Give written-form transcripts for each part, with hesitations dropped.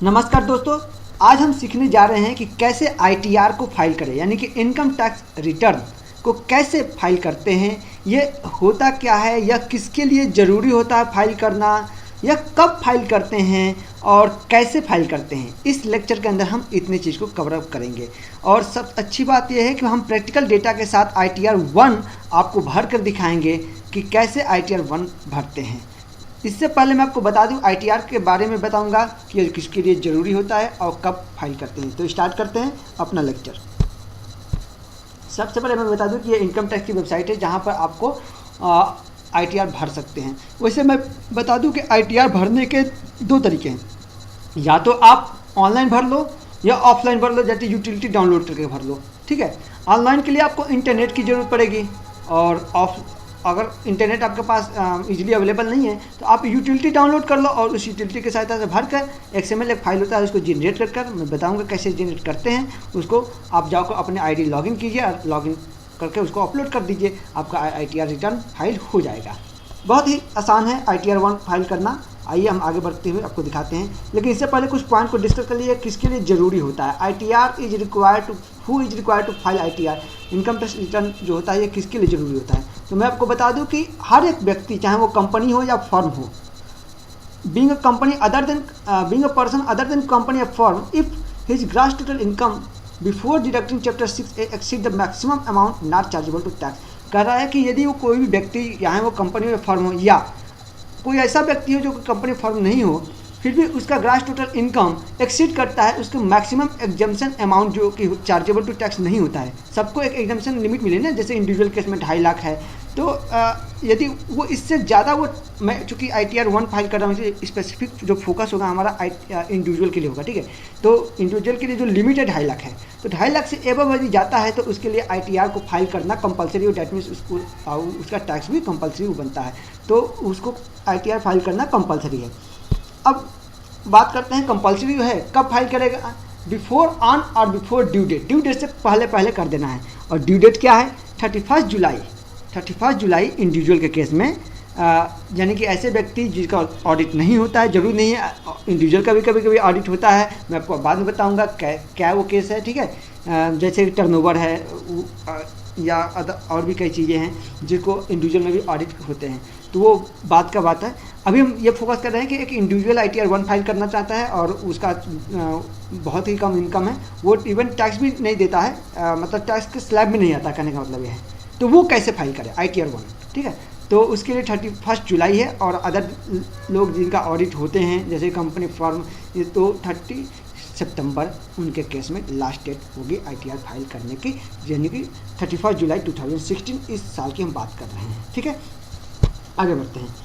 नमस्कार दोस्तों, आज हम सीखने जा रहे हैं कि कैसे आईटीआर को फाइल करें, यानी कि इनकम टैक्स रिटर्न को कैसे फाइल करते हैं, ये होता क्या है, यह किसके लिए ज़रूरी होता है फाइल करना, यह कब फाइल करते हैं और कैसे फाइल करते हैं। इस लेक्चर के अंदर हम इतनी चीज़ को कवर अप करेंगे। और सब अच्छी बात यह है कि हम प्रैक्टिकल डेटा के साथ आईटीआर 1 आपको भर कर दिखाएंगे कि कैसे आईटीआर 1 भरते हैं। इससे पहले मैं आपको बता दूं, आईटीआर के बारे में बताऊंगा कि यह किसके लिए ज़रूरी होता है और कब फाइल करते हैं। तो स्टार्ट करते हैं अपना लेक्चर। सबसे पहले मैं बता दूं कि ये इनकम टैक्स की वेबसाइट है जहां पर आपको आईटीआर भर सकते हैं। वैसे मैं बता दूं कि आईटीआर भरने के दो तरीके हैं, या तो आप ऑनलाइन भर लो या ऑफलाइन भर लो, जैसे यूटिलिटी डाउनलोड करके भर लो। ठीक है, ऑनलाइन के लिए आपको इंटरनेट की ज़रूरत पड़ेगी, और अगर इंटरनेट आपके पास इजीली अवेलेबल नहीं है तो आप यूटिलिटी डाउनलोड कर लो और उस यूटिलिटी की सहायता से भरकर एक्सएमएल एक फाइल होता है उसको जनरेट कर मैं बताऊंगा कैसे जनरेट करते हैं। उसको आप जाकर अपने आईडी लॉगिन कीजिए और लॉगिन करके उसको अपलोड कर दीजिए, आपका आईटीआर रिटर्न फाइल हो जाएगा। बहुत ही आसान है आईटीआर 1 फाइल करना। आइए हम आगे बढ़ते हुए आपको दिखाते हैं, लेकिन इससे पहले कुछ पॉइंट को डिस्कस कर लिए किसके लिए ज़रूरी होता है। ITR is required to who is required to file ITR. Income tax return जो होता है ये किसके लिए ज़रूरी होता है, तो मैं आपको बता दूं कि हर एक व्यक्ति, चाहे वो कंपनी हो या फर्म हो, being a person other than company या firm, if his gross total income before deducting chapter 6A exceed the maximum amount not chargeable to tax. कह रहा है कि यदि वो कोई भी व्यक्ति, चाहे वो कंपनी हो या फर्म हो, या कोई ऐसा व्यक्ति हो जो कंपनी फर्म नहीं हो, फिर भी उसका ग्रॉस टोटल इनकम एक्सीड करता है उसके मैक्सिमम एग्जम्पशन अमाउंट जो कि चार्जेबल टू टैक्स नहीं होता है। सबको एक एग्जम्पशन लिमिट मिले ना, जैसे इंडिविजुअल केस में 2.5 लाख है, तो यदि वो इससे ज़्यादा, वो मैं चूँकि आईटीआर 1 फाइल कर रहा हूँ इसलिए स्पेसिफिक जो फोकस होगा हमारा इंडिविजुअल के लिए होगा। ठीक है, तो इंडिविजुअल के लिए जो लिमिट है 2.5 लाख है, तो 2.5 लाख से एबव यदि जाता है तो उसके लिए आईटीआर को फाइल करना कंपलसरी हो। डैट मीन्स उसका टैक्स भी कंपलसरी बनता है, तो उसको आईटीआर फाइल करना कंपलसरी है। अब बात करते हैं कंपलसरी है कब फाइल करेगा। बिफोर ऑन और before due date, due date से पहले कर देना है। और ड्यू डेट क्या है? 31 जुलाई इंडिविजुअल के केस में, यानी कि ऐसे व्यक्ति जिसका ऑडिट नहीं होता है, जरूरी नहीं है इंडिविजुअल का भी कभी कभी ऑडिट होता है, मैं आपको बाद में बताऊंगा क्या वो केस है। ठीक है, जैसे टर्नओवर है या और भी कई चीज़ें हैं जिसको इंडिविजुअल में भी ऑडिट होते हैं, तो वो बात का बात है। अभी हम ये फोकस कर रहे हैं कि एक इंडिविजुअल आईटीआर 1 फाइल करना चाहता है और उसका बहुत ही कम इनकम है, वो इवन टैक्स भी नहीं देता है, मतलब टैक्स के स्लैब में नहीं आता, कहने का मतलब ये है। तो वो कैसे फाइल करे आईटीआर 1? ठीक है, तो उसके लिए 31 जुलाई है, और अदर लोग जिनका ऑडिट होते हैं जैसे कंपनी फर्म, ये तो 30 सितंबर उनके केस में लास्ट डेट होगी आईटीआर फाइल करने की, यानी कि 31 जुलाई 2016 इस साल की हम बात कर रहे हैं। ठीक है, आगे बढ़ते हैं।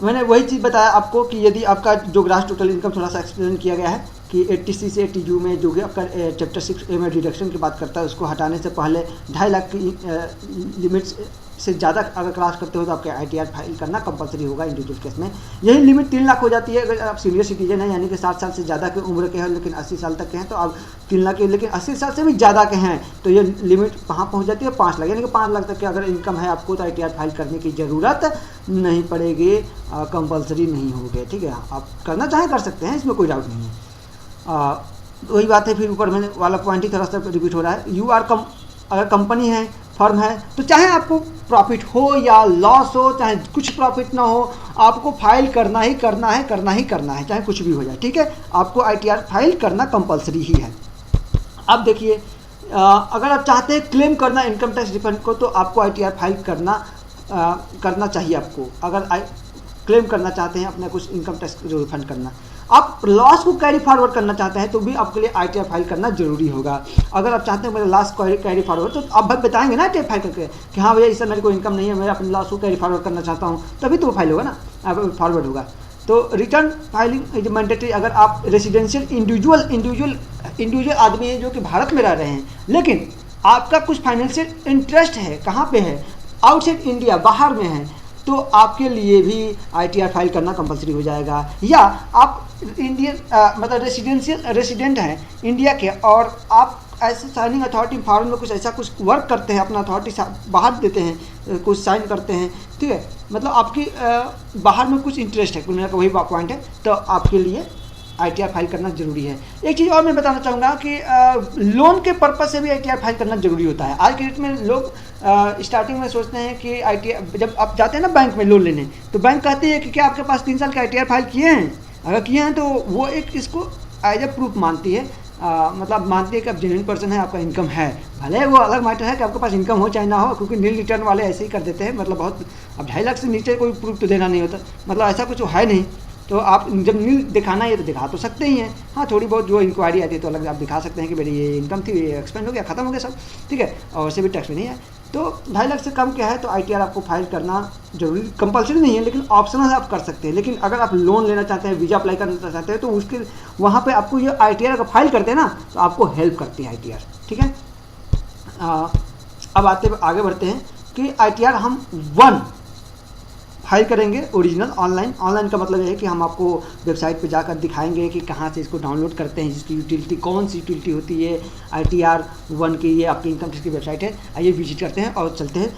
मैंने वही चीज़ बताया आपको कि यदि आपका जो ग्रॉस टोटल इनकम थोड़ा सा एक्सप्लेन किया गया है कि 80C से 80U में जो कि आपका चैप्टर 6A में डिडक्शन की बात करता है, उसको हटाने से पहले 2.5 लाख की लिमिट से ज़्यादा अगर क्रॉस करते हो तो आपके आईटीआर फाइल करना कंपलसरी होगा इंडिविजुअल केस में। यही लिमिट 3 लाख हो जाती है अगर आप सीनियर सिटीजन हैं, यानी कि 60 साल से ज़्यादा की उम्र के हैं लेकिन 80 साल तक के हैं तो आप 3 लाख के, लेकिन 80 साल से भी ज़्यादा के हैं तो ये लिमिट कहाँ पहुँच जाती है? 5 लाख, यानी कि 5 लाख तक की अगर इनकम है आपको तो आईटीआर फाइल करने की ज़रूरत नहीं पड़ेगी, कंपलसरी नहीं होगी। ठीक है, आप करना चाहें कर सकते हैं, इसमें कोई डाउट नहीं है। वही बात है, फिर ऊपर में वाला पॉइंट ही थोड़ा सा रिपीट हो रहा है। अगर कंपनी है, फर्म है, तो चाहे आपको प्रॉफिट हो या लॉस हो, चाहे कुछ प्रॉफिट ना हो, आपको फाइल करना ही करना है, चाहे कुछ भी हो जाए। ठीक है, आपको आईटीआर फाइल करना कंपलसरी ही है। अब देखिए, अगर आप चाहते हैं क्लेम करना इनकम टैक्स रिफंड को, तो आपको आईटीआर फाइल करना चाहिए। आपको अगर क्लेम करना चाहते हैं अपना कुछ इनकम टैक्स जो रिफंड करना, आप लॉस को कैरी फॉरवर्ड करना चाहते हैं तो भी आपके लिए आईटीआर फाइल करना जरूरी होगा। अगर आप चाहते हैं मेरा लॉस कैरी फॉरवर्ड, तो आप बताएंगे ना आईटीआर फाइल करके कि हाँ भैया इससे मेरे को इनकम नहीं है, मैं अपने लॉस को कैरी फॉरवर्ड करना चाहता हूँ, तभी तो वो फाइल होगा ना, फॉरवर्ड होगा। तो रिटर्न फाइलिंग इज मैंडेटरी। अगर आप रेसिडेंशियल इंडिविजुअल आदमी हैं जो कि भारत में रह रहे हैं, लेकिन आपका कुछ फाइनेंशियल इंटरेस्ट है, कहाँ पे है? आउटसाइड इंडिया, बाहर में है, तो आपके लिए भी आईटीआर फाइल करना कंपलसरी हो जाएगा। या आप इंडियन मतलब रेसिडेंट हैं इंडिया के, और आप ऐसे साइनिंग अथॉरिटी फॉर्म में कुछ वर्क करते हैं, अपना अथॉरिटी बाहर देते हैं, कुछ साइन करते हैं। ठीक है, मतलब आपकी बाहर में कुछ इंटरेस्ट है, कुल मिलाकर वही पॉइंट है, तो आपके लिए ITR फाइल करना जरूरी है। एक चीज़ और मैं बताना चाहूँगा कि लोन के पर्पज़ से भी ITR फाइल करना जरूरी होता है। आज के डेट में लोग स्टार्टिंग में सोचते हैं कि ITR, जब आप जाते हैं ना बैंक में लोन लेने, तो बैंक कहती है कि क्या आपके पास 3 साल का ITR फाइल किए हैं? अगर किए हैं तो वो एक इसको एज ए प्रूफ मानती है, मतलब मानती है कि आप जेन्युइन पर्सन है, आपका इनकम है। भले वो अलग मैटर है कि आपके पास इनकम हो चाहे ना हो, क्योंकि नील रिटर्न वाले ऐसे ही कर देते हैं, मतलब बहुत, अब 2.5 लाख से नीचे कोई प्रूफ तो देना नहीं होता, मतलब ऐसा कुछ है नहीं। तो आप जब नील दिखाना है तो दिखा तो सकते ही हैं। हाँ, थोड़ी बहुत जो इंक्वायरी आती है तो अलग आप दिखा सकते हैं कि मेरी ये इनकम थी, ये एक्सपेंड हो गया, खत्म हो गया सब, ठीक है, और से भी टैक्स भी नहीं है। तो 2.5 लाख से कम क्या है तो ITR आपको फाइल करना जरूरी, कंपलसरी नहीं है, लेकिन ऑप्शनल आप कर सकते हैं। लेकिन अगर आप लोन लेना चाहते हैं, वीज़ा अप्लाई करना चाहते हैं, तो उसके वहाँ पे आपको ये ITR अगर फाइल करते हैं ना तो आपको हेल्प करती है ITR, ठीक है। अब आगे बढ़ते हैं कि ITR हम 1 फाइल करेंगे ओरिजिनल ऑनलाइन का मतलब ये है कि हम आपको वेबसाइट पे जाकर दिखाएंगे कि कहाँ से इसको डाउनलोड करते हैं, जिसकी यूटिलिटी कौन सी यूटिलिटी होती है। ITR 1 की ये आपकी इनकम टैक्स की वेबसाइट है। आइए विजिट करते हैं और चलते हैं,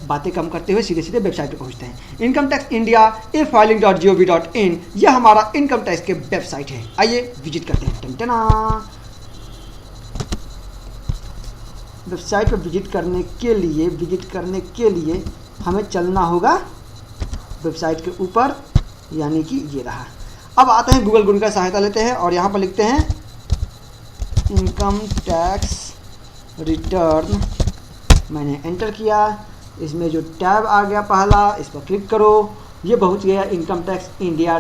बातें कम करते हुए सीधे वेबसाइट पे पहुँचते हैं। इनकम टैक्स इंडिया e-filing.gov.in, यह हमारा इनकम टैक्स के वेबसाइट है। आइए विजिट करते हैं। टनटना वेबसाइट पर विजिट करने के लिए हमें चलना होगा वेबसाइट के ऊपर, यानी कि ये रहा। अब आते हैं गूगल का सहायता लेते हैं और यहाँ पर लिखते हैं इनकम टैक्स रिटर्न। मैंने एंटर किया, इसमें जो टैब आ गया पहला, इस पर क्लिक करो, ये पहुँच गया इनकम टैक्स इंडिया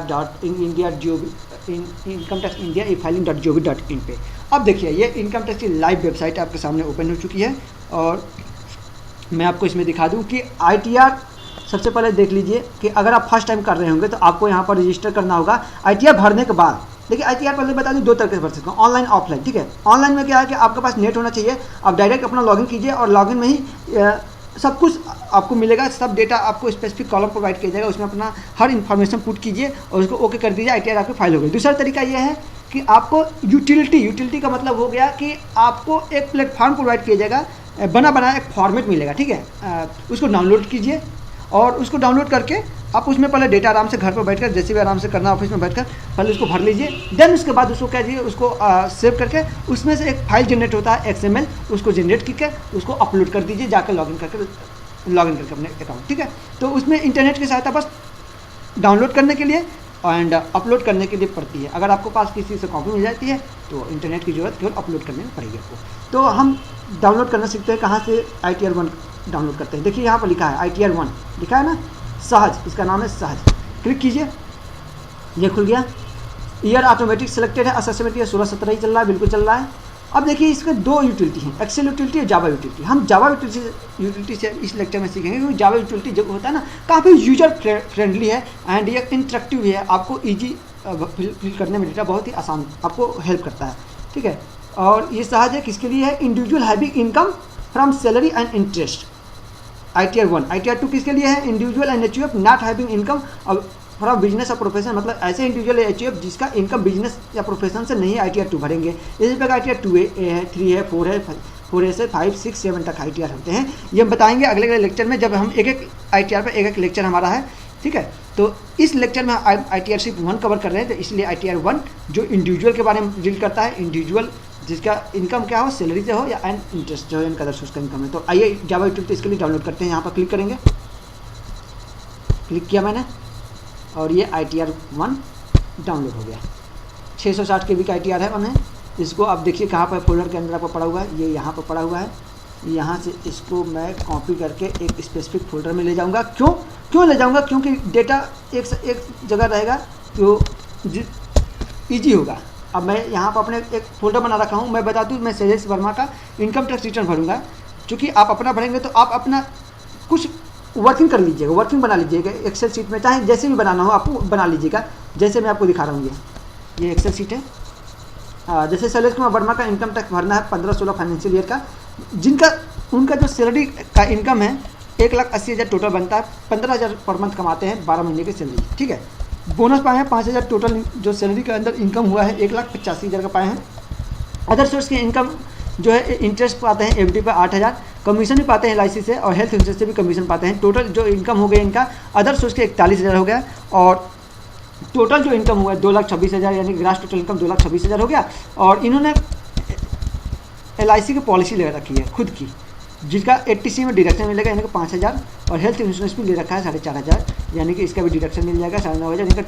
e-filing.gov.in पे। अब देखिए ये इनकम टैक्स की लाइव वेबसाइट आपके सामने ओपन हो चुकी है और मैं आपको इसमें दिखा दूँ कि ITR सबसे पहले देख लीजिए कि अगर आप फर्स्ट टाइम कर रहे होंगे तो आपको यहाँ पर रजिस्टर करना होगा। ITR भरने के बाद देखिए ITR पहले बता दूँ 2 तरीके से भर सकते हैं, ऑनलाइन ऑफलाइन, ठीक है। ऑनलाइन में क्या है कि आपके पास नेट होना चाहिए, आप डायरेक्ट अपना लॉगिन कीजिए और लॉगिन में ही सब कुछ आपको मिलेगा, सब डेटा आपको स्पेसिफिक कॉलम प्रोवाइड किया जाएगा, उसमें अपना हर इन्फॉर्मेशन पुट कीजिए और उसको ओके कर दीजिए, ITR आपकी फाइल हो गई। दूसरा तरीका यह है कि आपको यूटिलिटी का मतलब हो गया कि आपको एक प्लेटफॉर्म प्रोवाइड किया जाएगा, बना बनाया एक फॉर्मेट मिलेगा, ठीक है। उसको डाउनलोड कीजिए और उसको डाउनलोड करके आप उसमें पहले डेटा आराम से घर पर बैठकर, जैसे भी आराम से करना ऑफिस में बैठकर पहले उसको भर लीजिए। देन उसके बाद उसको क्या कीजिए, उसको सेव करके उसमें से एक फाइल जनरेट होता है XML, उसको जनरेट करके उसको अपलोड कर दीजिए, जाकर लॉगिन करके अपने अकाउंट, ठीक है। तो उसमें इंटरनेट की सहायता बस डाउनलोड करने के लिए एंड अपलोड करने के लिए पड़ती है। अगर आपको पास किसी से कॉपी मिल जाती है तो इंटरनेट की ज़रूरत केवल अपलोड करने में पड़ेगी आपको। तो हम डाउनलोड करना सीखते हैं, कहाँ से ITR 1 डाउनलोड करते हैं। देखिए यहाँ पर लिखा है ITR 1 लिखा है ना, सहज, इसका नाम है सहज। क्लिक कीजिए, ये खुल गया। ईयर ऑटोमेटिक सिलेक्टेड है, असेसमेंट ये 16-17 ही चल रहा है, बिल्कुल चल रहा है। अब देखिए इसके 2 यूटिलिटी हैं, एक्सेल यूटिलिटी और जावा यूटिलिटी। हम जावा यूटिलिटी से इस लेक्चर में सीखेंगे, क्योंकि जावा यूटिलिटी जो होता है ना काफ़ी यूजर फ्रेंडली है एंड ये इंटरेक्टिव भी है, आपको ईजी फिल करने में डेटा बहुत ही आसान आपको हेल्प करता है, ठीक है। और ये सहज है किसके लिए है, individual having income from salary and interest. ITR 1, ITR 2 किसके लिए है, individual and HUF not having income from business या प्रोफेशन, मतलब ऐसे इंडिविजुअल या HUF जिसका इनकम बिजनेस या प्रोफेशन से नहीं है ITR 2 भरेंगे। इसी प्रकार ITR 2A है, 3 है, 4 है, 4A से 5, 6, 7 तक ITR होते हैं। ये हम बताएंगे अगले लेक्चर में, जब हम एक ITR पर एक लेक्चर हमारा है, ठीक है। तो इस लेक्चर में ITR सिर्फ 1 कवर कर रहे हैं, तो इसलिए ITR 1 जो इंडिविजुअल के बारे में डील करता है, इंडिविजुअल जिसका इनकम क्या हो, सैलरी से हो या एंड इंटरेस्ट जो है इनका अदर सोर्स का इनकम है। तो आइए जावा यूटिलिटी इसके लिए डाउनलोड करते हैं। यहाँ पर क्लिक करेंगे, क्लिक किया मैंने और ये ITR 1 डाउनलोड हो गया। 660 KB का ITR है 1 है। इसको आप देखिए कहाँ पर फोल्डर के अंदर आपको पड़ा हुआ है, ये यहाँ पर पड़ा हुआ है। यहाँ से इसको मैं कॉपी करके एक स्पेसिफिक फोल्डर में ले जाऊँगा। क्यों ले जाऊँगा, क्योंकि डेटा एक जगह रहेगा तो ईजी होगा। अब मैं यहाँ पर अपने एक फोल्डर बना रखा हूँ। मैं बता दूँ, मैं शैलेश वर्मा का इनकम टैक्स रिटर्न भरूंगा। चूँकि आप अपना भरेंगे तो आप अपना कुछ वर्किंग कर लीजिएगा, वर्किंग बना लीजिएगा एक्सेल शीट में, चाहे जैसे भी बनाना हो आपको बना लीजिएगा। जैसे मैं आपको दिखा रहा हूँ, ये एक्सेल शीट है। जैसे शैलेश कुमार वर्मा का इनकम टैक्स भरना है 15-16 फाइनेंशियल ईयर का, उनका जो सैलरी का इनकम है 1,80,000 टोटल बनता है। 15,000 पर मंथ कमाते हैं, 12 महीने की सैलरी, ठीक है। बोनस पाए हैं 5,000 टोटल, जो सैलरी के अंदर इनकम हुआ है 1,85,000 का पाए हैं। अदर सोर्स की इनकम जो है, इंटरेस्ट पाते हैं FD पर 8,000, कमीशन भी पाते हैं LIC से और हेल्थ इंश्योरेंस से भी कमीशन पाते हैं। टोटल जो इनकम हो गया इनका अदर सोर्स के 41,000 हो गया। और टोटल जो इनकम हुआ है 2,26,000, यानी ग्रास टोटल इनकम 2,26,000 हो गया। और इन्होंने LIC की पॉलिसी ले रखी है खुद की, जिसका 80C में डिडक्शन मिलेगा यानी कि 5,000, और हेल्थ इंश्योरेंस भी ले रखा है 4,500, यानी कि इसका भी डिडक्शन मिल जाएगा 9,500। इनका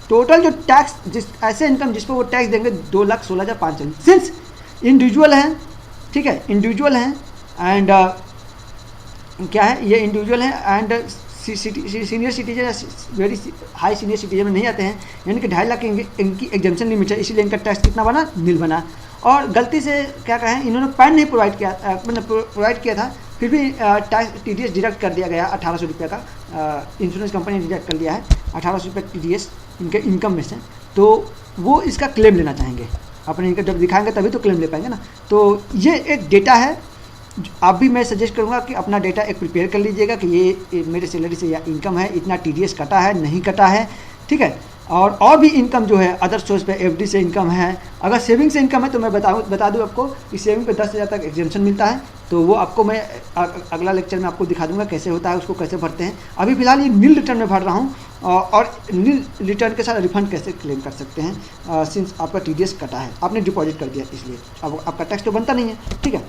टोटल जो टैक्स, जिस ऐसे इनकम जिस पर वो टैक्स देंगे 2,16,500, सिंस इंडिविजुअल हैं, ठीक है, इंडिविजुअल हैं एंड क्या है, ये इंडिविजुअल हैं and senior citizen, very high senior citizen में नहीं आते हैं, यानी कि 2.5 लाख इनकी एग्जम्पशन लिमिट है, इसीलिए इनका टैक्स कितना बना, नील बना। और गलती से क्या कहें, इन्होंने पैन नहीं प्रोवाइड किया, मतलब प्रोवाइड किया था, फिर भी टैक्स TDS डिडक्ट कर दिया गया 1,800 रुपये का, इंश्योरेंस कंपनी ने डिडक्ट कर दिया है 1,800 रुपये TDS इनके इनकम में से। तो वो इसका क्लेम लेना चाहेंगे, अपने इनकम जब दिखाएंगे तभी तो क्लेम ले पाएंगे ना। तो ये एक डेटा है, आप भी मैं सजेस्ट करूँगा कि अपना डेटा एक प्रिपेयर कर लीजिएगा कि ये मेरे सैलरी से या इनकम है, इतना TDS कटा है नहीं कटा है, ठीक है। और भी इनकम जो है अदर सोर्स पे FD से इनकम है, अगर सेविंग से इनकम है तो मैं बता दूँ आपको कि सेविंग पे 10,000 तक एग्जेम्पशन मिलता है। तो वो आपको मैं अगला लेक्चर में आपको दिखा दूंगा कैसे होता है, उसको कैसे भरते हैं। अभी फिलहाल ये नील रिटर्न में भर रहा हूँ, और नील रिटर्न के साथ रिफंड कैसे क्लेम कर सकते हैं, सिंस आपका TDS कटा है, आपने डिपॉजिट कर दिया, इसलिए अब आपका टैक्स तो बनता नहीं है, ठीक है।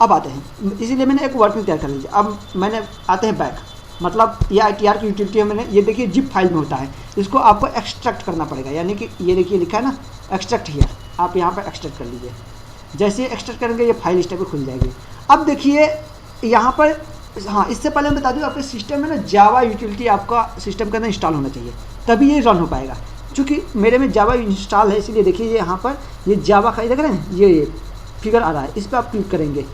अब आते हैं, इसीलिए मैंने एक वर्किंग तैयार कर लीजिए। अब मैंने आते हैं बैक, मतलब ये ITR की यूटिलिटी है, मैंने ये देखिए जिप फाइल में होता है, इसको आपको एक्सट्रैक्ट करना पड़ेगा, यानी कि ये देखिए लिखा है ना एक्सट्रैक्ट हियर, आप यहाँ पर एक्सट्रैक्ट कर लीजिए। जैसे ही एक्सट्रैक्ट करेंगे ये फाइल इस टाइप पर खुल जाएगी। अब देखिए यहाँ पर, हाँ इससे पहले मैं बता दूँ, आपके सिस्टम में ना जावा यूटिलिटी आपका सिस्टम के अंदर इंस्टॉल होना चाहिए, तभी ये रन हो पाएगा। चूँकि मेरे में जावा इंस्टॉल है, इसीलिए देखिए ये यहाँ पर ये जावा का देख रहे हैं, ये फिगर आ रहा है, इस पर आप क्लिक करेंगे।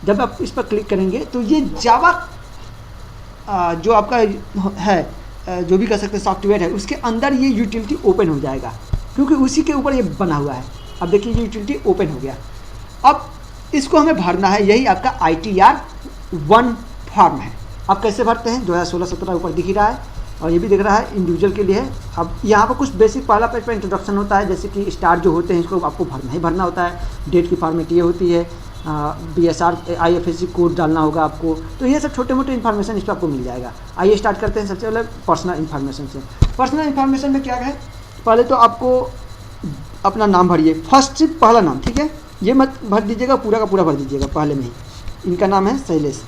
जब आप इस पर क्लिक करेंगे तो ये जावा जो आपका है, जो भी कर सकते हैं सॉफ्टवेयर है, उसके अंदर ये यूटिलिटी ओपन हो जाएगा, क्योंकि उसी के ऊपर ये बना हुआ है। अब देखिए ये यूटिलिटी ओपन हो गया। अब इसको हमें भरना है, यही आपका ITR 1 फॉर्म है। अब कैसे भरते हैं, 2016-17 ऊपर दिख ही रहा है, और ये भी दिख रहा है, इंडिविजुअल के लिए है। अब यहाँ पर कुछ बेसिक पहला पेज पर इंट्रोडक्शन होता है, जैसे कि स्टार जो होते हैं इसको आपको भरना ही भरना होता है। डेट की फॉर्मेट ये होती है, BSR IFSC कोड डालना होगा आपको। तो ये सब छोटे मोटे इन्फॉर्मेशन इस पर आपको मिल जाएगा। आइए स्टार्ट करते हैं सबसे पहले पर्सनल इन्फॉर्मेशन से। पर्सनल इन्फॉर्मेशन में क्या है, पहले तो आपको अपना नाम भरिए, फर्स्ट से पहला नाम, ठीक है, ये मत भर दीजिएगा, पूरा का पूरा भर दीजिएगा पहले में ही। इनका नाम है शैलेश,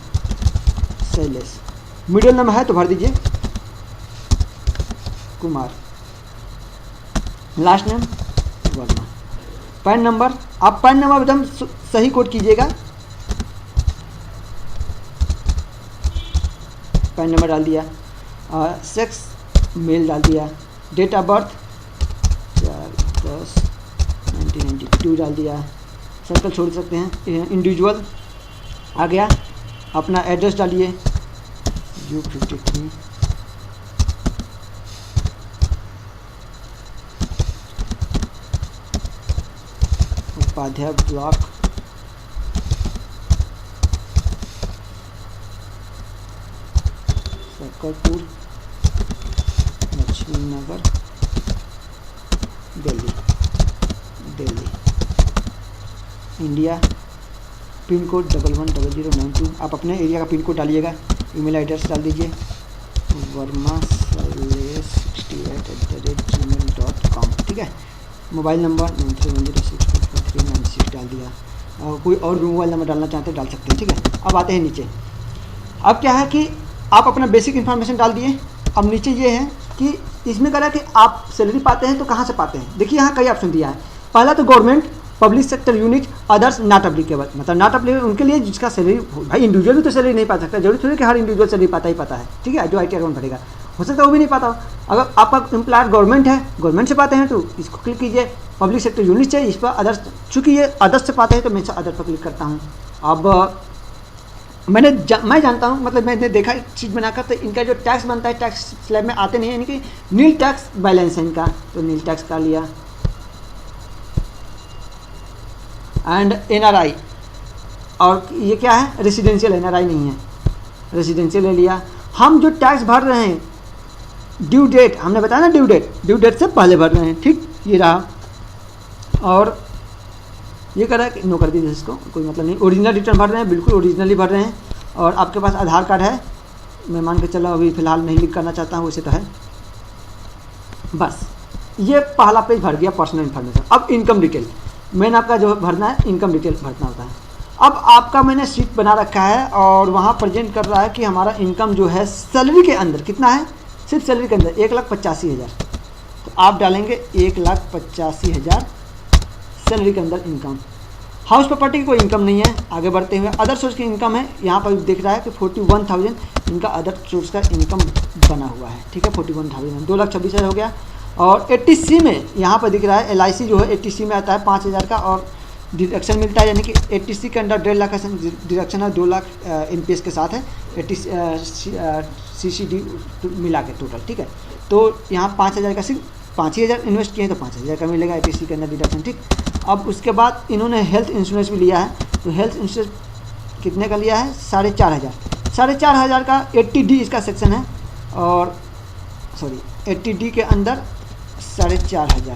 मिडिल नेम है तो भर दीजिए Kumar, last name Verma. Pan number, आप पैन नंबर एकदम सही कोड कीजिएगा, पैन नंबर डाल दिया, सेक्स मेल डाल दिया, डेट ऑफ बर्थ 4/10/1992 डाल दिया, सर्कल छोड़ सकते हैं, इंडिविजुअल आ गया। अपना एड्रेस डालिए U53 उपाध्याय ब्लॉक, सकरपुर, लक्ष्मी नगर, दिल्ली, इंडिया। Pin code 110092। आप अपने एरिया का पिन कोड डालिएगा। ईमेल एड्रेस डाल दीजिए verma68@gmail.com, ठीक है। मोबाइल नंबर 9310644396 डाल दिया, और कोई और भी मोबाइल नंबर डालना चाहते हैं डाल सकते हैं, ठीक है। अब आते हैं नीचे। अब क्या है कि आप अपना बेसिक इन्फॉर्मेशन डाल दिए। अब नीचे ये है कि इसमें कह रहा है कि आप सैलरी पाते हैं तो कहाँ से पाते हैं। देखिए यहाँ कई ऑप्शन दिया है। पहला तो government, public sector unit, others not applicable, मतलब नॉट एप्लीकेबल उनके लिए जिसका सैलरी, भाई इंडिविजुअल भी तो सैलरी नहीं पा सकता, जरूरी थोड़ी कि हर इंडिविजुअल सैलरी पाता ही पाता है, ठीक है। जो ITR अकाउंट भरेगा, हो सकता है वो भी नहीं पाता हो। अगर आपका एम्प्लॉयर गवर्नमेंट है, गवर्नमेंट से पाते हैं तो इसको क्लिक कीजिए। पब्लिक सेक्टर यूनिट चाहिए, इस पर अदर्स, चूँकि ये अदर्स से पाते हैं तो मैं अदर पर क्लिक करता हूँ। अब मैं जानता हूँ, मतलब मैंने देखा चीज़ बनाकर, तो इनका जो टैक्स बनता है टैक्स स्लैब में आते नहीं है, यानी कि नील टैक्स बैलेंस है इनका, तो नील टैक्स का लिया। एंड NRI, और ये क्या है, रेसिडेंशियल, NRI नहीं है, रेसिडेंशियल ले लिया। हम जो टैक्स भर रहे हैं, ड्यू डेट हमने बताया ना, ड्यू डेट से पहले भर रहे हैं, ठीक, ये रहा। और ये कर रहा है कि नो कर दीजिए, इसको कोई मतलब नहीं। ओरिजिनल रिटर्न भर रहे हैं, बिल्कुल ओरिजिनली भर रहे हैं। और आपके पास आधार कार्ड है, मैं मान के चला अभी फ़िलहाल नहीं लिख करना चाहता हूँ, वैसे तो है। बस ये पहला पेज भर गया पर्सनल इन्फॉर्मेशन। अब इनकम डिटेल मैंने आपका जो भरना है इनकम डिटेल भरना होता है। अब आपका मैंने शीट बना रखा है और वहाँ प्रेजेंट कर रहा है कि हमारा इनकम जो है सैलरी के अंदर कितना है, सिर्फ सैलरी के अंदर 1,85,000। तो आप डालेंगे 1,85,000 सैलरी के अंदर इनकम। हाउस प्रॉपर्टी की कोई इनकम नहीं है। आगे बढ़ते हुए अदर सोर्स की इनकम है, यहाँ पर दिख रहा है कि 41,000 इनका अदर सोर्स का इनकम बना हुआ है। ठीक है, 41,000 2,26,000 हो गया। और 80C में यहाँ पर दिख रहा है LIC जो है 80C में आता है 5,000 का और डिडक्शन मिलता है, यानी कि 80C के अंदर 1.5 लाख का डिडक्शन है, 2 लाख NPS के साथ है 80 CCD मिला के टोटल। ठीक है, तो यहाँ 5,000 का सिर्फ 5,000 इन्वेस्ट किए तो 5,000 का मिलेगा 80C के अंदर डिडक्शन। ठीक, अब उसके बाद इन्होंने हेल्थ इंश्योरेंस भी लिया है, तो हेल्थ इंश्योरेंस कितने का लिया है 4,500 का 80D इसका सेक्शन है और 80D के अंदर 4,500।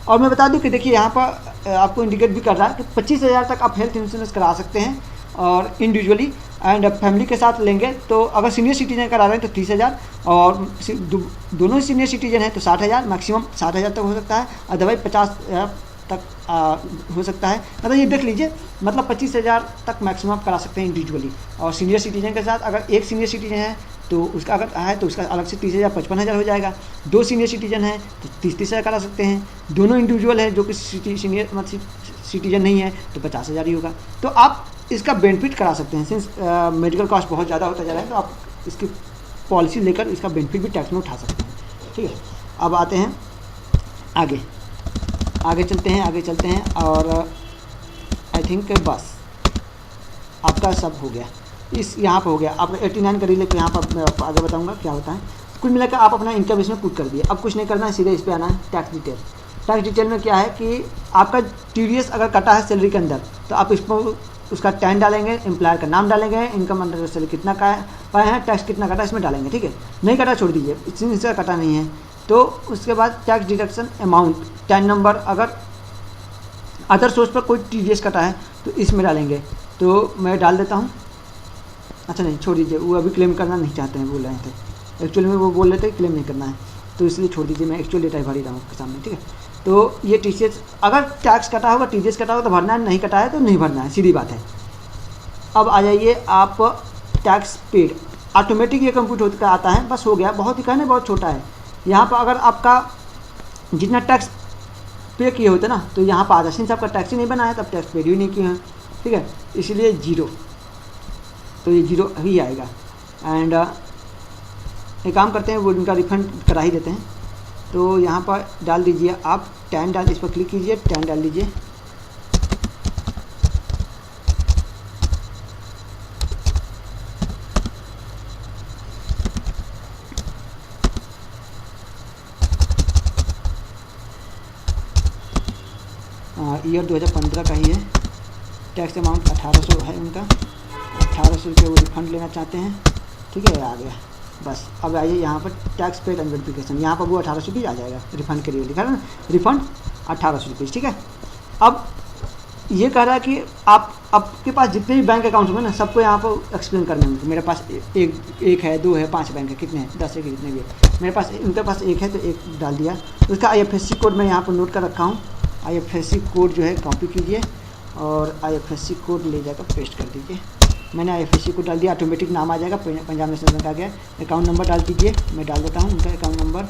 और मैं बता दूं कि देखिए यहाँ पर आपको इंडिकेट भी कर रहा है कि 25,000 तक आप हेल्थ इंश्योरेंस करा सकते हैं और इंडिविजुअली एंड फैमिली के साथ लेंगे तो अगर सीनियर सिटीजन करा रहे हैं तो 30,000 और दोनों सीनियर सिटीजन हैं तो 60,000, मैक्सिमम 60,000 तक हो सकता है, अदरवाइज 50,000 तक हो सकता है। मतलब ये देख लीजिए, मतलब 25,000 तक मैक्सिमम आप करा सकते हैं इंडिविजुअली। और सीनियर सिटीजन के साथ अगर एक सीनियर सिटीजन है तो उसका अगर है तो उसका अलग से 30,000 55,000 हो जाएगा। 2 सीनियर सिटीजन हैं तो 30,000 करा सकते हैं। दोनों इंडिविजुअल है जो कि सीनियर मतलब सिटीजन नहीं है तो 50,000 ही होगा। तो आप इसका बेनिफिट करा सकते हैं। सिंस मेडिकल कॉस्ट बहुत ज़्यादा होता जा रहा है तो आप इसकी पॉलिसी लेकर इसका बेनिफिट भी टैक्स में उठा सकते हैं। ठीक है, अब आते हैं आगे चलते हैं और आई थिंक बस आपका सब हो गया। इस यहाँ पर हो गया आपका 89 का रिलेट। यहाँ पर मैं आपको आगे बताऊँगा क्या होता है। कुल मिलाकर आप अपना इनकम इसमें पुट कर दिए। अब कुछ नहीं करना है, सीधे इस पर आना है टैक्स डिटेल। टैक्स डिटेल में क्या है कि आपका TDS अगर कटा है सैलरी के अंदर तो आप इसको उसका टैन डालेंगे, एम्प्लॉयर का नाम डालेंगे, इनकम अंडर सैलरी कितना का पाए हैं, टैक्स कितना कटा इसमें डालेंगे। ठीक है, नहीं कटा छोड़ दीजिए, इसका कटा नहीं है। तो उसके बाद tax deduction amount, tan number, अगर अदर सोर्स पर कोई TDS कटा है तो इसमें डालेंगे। तो मैं डाल देता हूँ। अच्छा नहीं, छोड़ दीजिए, वो अभी क्लेम करना नहीं चाहते हैं, बोल रहे थे एक्चुअली में, वो बोल रहे थे क्लेम नहीं करना है तो इसलिए छोड़ दीजिए, मैं एक्चुअल डेटा भर ही रहा हूँ आपके सामने। ठीक है, तो ये TCS अगर टैक्स कटा होगा, TDS कटा होगा तो भरना है, नहीं कटा है तो नहीं भरना है, सीधी बात है। अब आ जाइए आप टैक्स पेड, ऑटोमेटिक ये कंप्यूट होकर आता है, बस हो गया। बहुत ही कहने बहुत छोटा है। यहाँ पर अगर आपका जितना टैक्स पे किए होते ना तो यहाँ पर आ जाए, सिंस आपका टैक्स ही नहीं बनाया तब टैक्स पेड ही नहीं किए हैं। ठीक है, इसलिए 0, तो ये 0 ही आएगा। एंड एक काम करते हैं, वो इनका रिफंड करा ही देते हैं। तो यहाँ पर डाल दीजिए आप टैन डाल, इस पर क्लिक कीजिए, टैन डाल दीजिए। ईयर 2015 का ही है। टैक्स अमाउंट 1,800 है उनका, 1,800 रुपये वो रिफंड लेना चाहते हैं। ठीक है, आ गया बस। अब आइए यहाँ पर टैक्स पेड एंड वेरिफिकेशन, यहाँ पर वो 1,800 भी आ जाएगा, रिफंड के लिए लिखा है ना, रिफंड 1,800 रुपये। ठीक है, अब ये कह रहा है कि आप आपके पास जितने भी बैंक अकाउंट होंगे ना सबको यहाँ पर एक्सप्लेन करने होंगे। मेरे पास एक है, 2 है, 5 बैंक है, कितने हैं, 10 है, कितने भी है। मेरे पास उनके पास 1 है तो 1 डाल दिया। उसका IFSC कोड मैं यहाँ पर नोट कर रखा हूँ। IFSC कोड जो है कॉपी कीजिए और IFSC कोड ले जाकर पेस्ट कर दीजिए। मैंने IFSC कोड डाल दिया, ऑटोमेटिक नाम आ जाएगा, पंजाब नेशनल बैंक आ गया। अकाउंट नंबर डाल दीजिए, मैं डाल देता हूँ उनका अकाउंट नंबर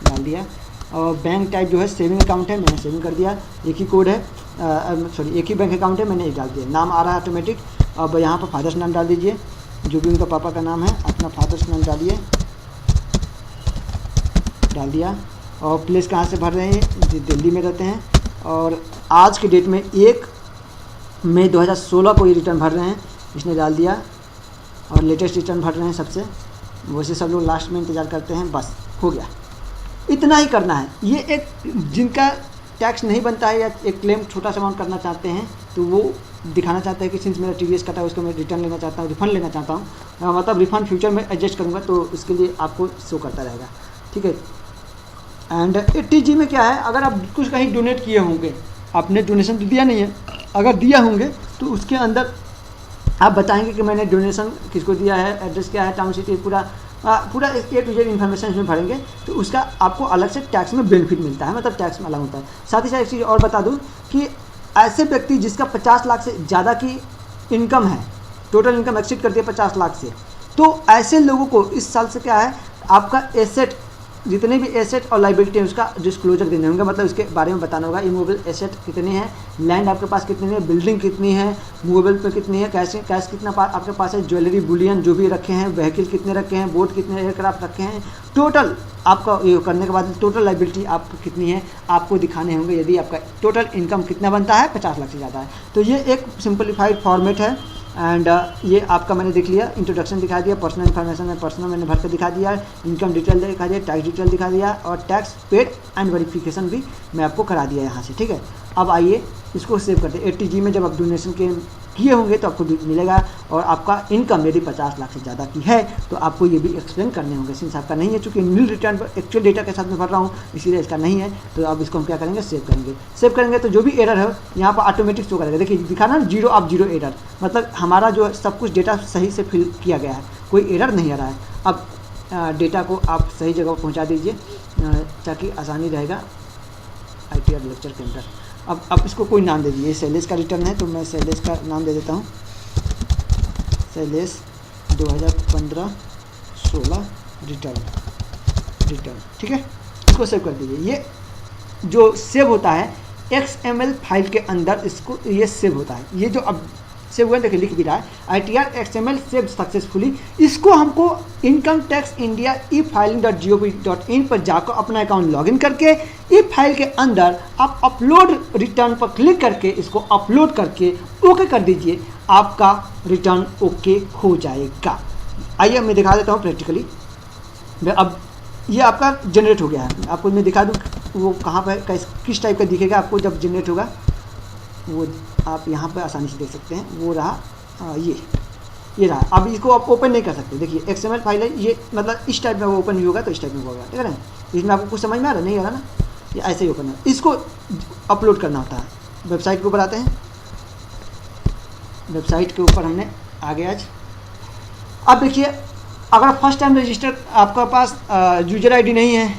डाल दिया। और बैंक टाइप जो है सेविंग अकाउंट है, मैंने सेविंग कर दिया। एक ही कोड है, एक ही बैंक अकाउंट है, मैंने एक डाल दिया। नाम आ रहा है ऑटोमेटिक। अब यहाँ पर फादर्स नाम डाल दीजिए, जो भी उनका पापा का नाम है अपना फादर्स नाम डालिए, डाल दिया। और प्लेस कहाँ से भर रहे हैं, दिल्ली में रहते हैं। और आज के डेट में 1 मई 2016 को ये रिटर्न भर रहे हैं, इसने डाल दिया। और लेटेस्ट रिटर्न भर रहे हैं सबसे, वैसे सब लोग लास्ट में इंतज़ार करते हैं। बस हो गया, इतना ही करना है। ये एक जिनका टैक्स नहीं बनता है या एक क्लेम छोटा सा अमाउंट करना चाहते हैं तो वो दिखाना चाहते हैं कि सिंस मेरा TDS कटा है उसको मैं रिटर्न लेना चाहता हूँ, रिफंड लेना चाहता हूँ, मतलब रिफंड फ्यूचर में एडजस्ट करूँगा तो इसके लिए आपको शो करता रहेगा। ठीक है, एंड 80G में क्या है, अगर आप कुछ कहीं डोनेट किए होंगे, आपने डोनेशन तो दिया नहीं है, अगर दिया होंगे तो उसके अंदर आप बताएंगे कि मैंने डोनेशन किसको दिया है, एड्रेस क्या है, टाउन सिटी पूरा पूरा A to Z इन्फॉर्मेशन इसमें भरेंगे तो उसका आपको अलग से टैक्स में बेनिफिट मिलता है, मतलब टैक्स में अलग होता है। साथ ही साथ एक चीज़ और बता दूं कि ऐसे व्यक्ति जिसका 50 लाख से ज़्यादा की इनकम है, टोटल इनकम एक्सीड करती है 50 लाख से, तो ऐसे लोगों को इस साल से क्या है, आपका एसेट, जितने भी एसेट और लाइबिलिटी है उसका डिस्क्लोजर देने होंगे, मतलब इसके बारे में बताना होगा। इमूवेबल एसेट कितने हैं, लैंड आपके पास कितनी है, बिल्डिंग कितनी है, मूवेबल पे कितनी है, कैश कितना आपके पास है, ज्वेलरी बुलियन जो भी रखे हैं, व्हीकल कितने रखे हैं, बोट कितने एयरक्राफ्ट रखे हैं, टोटल आपका ये करने के बाद टोटल लाइबिलिटी आपको कितनी है आपको दिखाने होंगे, यदि आपका टोटल इनकम कितना बनता है 50 लाख से ज़्यादा है। तो ये एक सिंपलीफाइड फॉर्मेट है एंड ये आपका मैंने देख लिया, इंट्रोडक्शन दिखा दिया, पर्सनल इन्फॉर्मेशन में पर्सनल मैंने भर के दिखा दिया, इनकम डिटेल दिखा दिया, टैक्स डिटेल दिखा दिया और टैक्स पेड एंड वेरिफिकेशन भी मैं आपको करा दिया यहाँ से, ठीक है। अब आइए इसको सेव करते हैं। 80G में जब आप डोनेशन किए होंगे तो आपको मिलेगा, और आपका इनकम यदि 50 लाख से ज़्यादा की है तो आपको ये भी एक्सप्लेन करने होंगे। सिंस आपका नहीं है, चूँकि नील रिटर्न पर एक्चुअल डेटा के साथ में भर रहा हूँ इसीलिए इसका नहीं है, तो अब इसको हम क्या करेंगे, सेव करेंगे तो जो भी एरर है यहाँ पर ऑटोमेटिक शो करेगा। देखिए दिखा ना 0 अब 0 एरर, मतलब हमारा जो सब कुछ डेटा सही से फिल किया गया है, कोई एरर नहीं आ रहा है। अब डेटा को आप सही जगह पर पहुँचा दीजिए ताकि आसानी रहेगा ITR लेक्चर के अंदर। अब इसको कोई नाम दे दीजिए, शैलेश का रिटर्न है तो मैं शैलेश का नाम दे देता हूँ, शैलेश 2015-16 रिटर्न, ठीक है। इसको सेव कर दीजिए। ये जो सेव होता है XML फाइल के अंदर इसको ये सेव होता है, ये जो अब सेव हुआ देखिए लिख भी रहा है ITR XML सेव सक्सेसफुली। इसको हमको इनकम टैक्स इंडिया e-filing.gov.in पर जाकर अपना अकाउंट लॉगिन करके ई फाइल के अंदर आप अपलोड रिटर्न पर क्लिक करके इसको अपलोड करके ओके कर दीजिए, आपका रिटर्न ओके हो जाएगा। आइए मैं दिखा देता हूँ प्रैक्टिकली। अब ये आपका जनरेट हो गया है, आपको मैं दिखा दूँ वो कहाँ पर किस टाइप का दिखेगा आपको जब जनरेट होगा, वो आप यहाँ पर आसानी से देख सकते हैं। वो रहा ये रहा। अब इसको आप ओपन नहीं कर सकते, देखिए XML फाइल है ये, मतलब इस टाइप में वो ओपन नहीं होगा तो इस टाइप में होगा, ठीक है ना। इसमें आपको कुछ समझ में आ रहा नहीं आ रहा ना, ये ऐसे ही ओपन है। इसको अपलोड करना होता है। वेबसाइट के ऊपर आते हैं, वेबसाइट के ऊपर हमने आ गया आज। अब देखिए अगर फर्स्ट टाइम रजिस्टर आपका पास यूजर ID नहीं है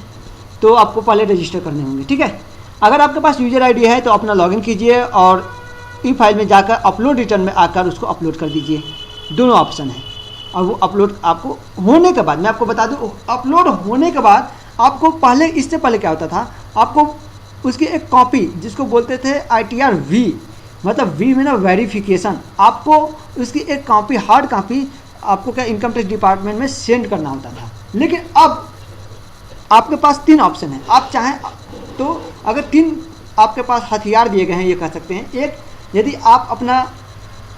तो आपको पहले रजिस्टर करने होंगे, ठीक है। अगर आपके पास यूजर ID है तो अपना लॉगिन कीजिए और ई फाइल में जाकर अपलोड रिटर्न में आकर उसको अपलोड कर दीजिए, दोनों ऑप्शन है। और वो अपलोड आपको होने के बाद, मैं आपको बता दूं, अपलोड होने के बाद आपको पहले, इससे पहले क्या होता था, आपको उसकी एक कॉपी जिसको बोलते थे ITR V, मतलब V में ना वेरिफिकेशन, आपको उसकी एक कॉपी, हार्ड कॉपी आपको क्या इनकम टैक्स डिपार्टमेंट में सेंड करना होता था। लेकिन अब आपके पास 3 ऑप्शन है, आप चाहें तो अगर 3 आपके पास हथियार दिए गए हैं ये कह सकते हैं। एक, यदि आप अपना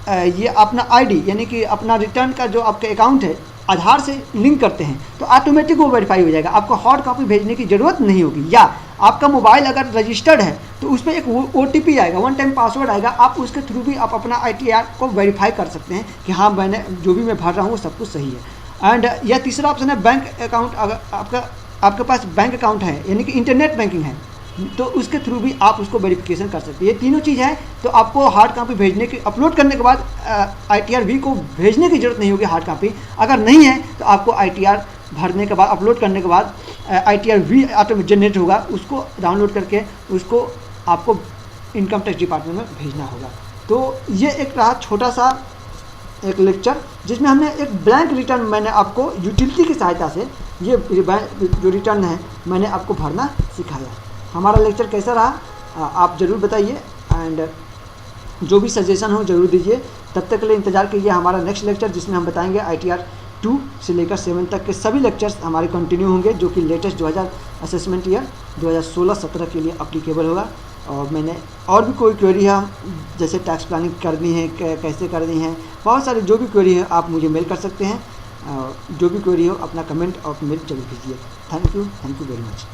ये अपना ID यानी कि अपना रिटर्न का जो आपका अकाउंट है आधार से लिंक करते हैं तो ऑटोमेटिक वो वेरीफाई हो जाएगा, आपको हार्ड कॉपी भेजने की ज़रूरत नहीं होगी। या आपका मोबाइल अगर रजिस्टर्ड है तो उसमें एक OTP आएगा, 1 टाइम पासवर्ड आएगा, आप उसके थ्रू भी आप अपना ITR को वेरीफाई कर सकते हैं कि हाँ मैंने जो भी मैं भर रहा हूँ वो सब कुछ सही है। एंड यह तीसरा ऑप्शन है बैंक अकाउंट। अगर आपके पास बैंक अकाउंट है यानी कि इंटरनेट बैंकिंग है तो उसके थ्रू भी आप उसको वेरिफिकेशन कर सकते हैं। ये तीनों चीज़ है तो आपको हार्ड कॉपी भेजने की, अपलोड करने के बाद ITR V को भेजने की ज़रूरत नहीं होगी हार्ड कॉपी। अगर नहीं है तो आपको ITR भरने के बाद, अपलोड करने के बाद ITR V ऑटोमेटिक जनरेट होगा, उसको डाउनलोड करके उसको आपको इनकम टैक्स डिपार्टमेंट में भेजना होगा। तो ये एक रहा छोटा सा एक लेक्चर जिसमें हमने एक ब्लैंक रिटर्न, मैंने आपको यूटिलिटी की सहायता से ये जो रिटर्न है मैंने आपको भरना सिखाया। हमारा लेक्चर कैसा रहा आप ज़रूर बताइए एंड जो भी सजेशन हो ज़रूर दीजिए। तब तक के लिए इंतज़ार कीजिए हमारा नेक्स्ट लेक्चर जिसमें हम बताएंगे ITR 2 से लेकर 7 तक के सभी लेक्चर्स हमारे कंटिन्यू होंगे जो कि लेटेस्ट 2000 असेसमेंट ईयर 2016-17 के लिए अप्लीकेबल होगा। और मैंने और भी कोई क्वेरी है जैसे टैक्स प्लानिंग करनी है, कैसे करनी है, बहुत सारी जो भी क्वेरी है आप मुझे मेल कर सकते हैं। जो भी क्वेरी हो अपना कमेंट और मेल जरूर कीजिए। Thank you very much.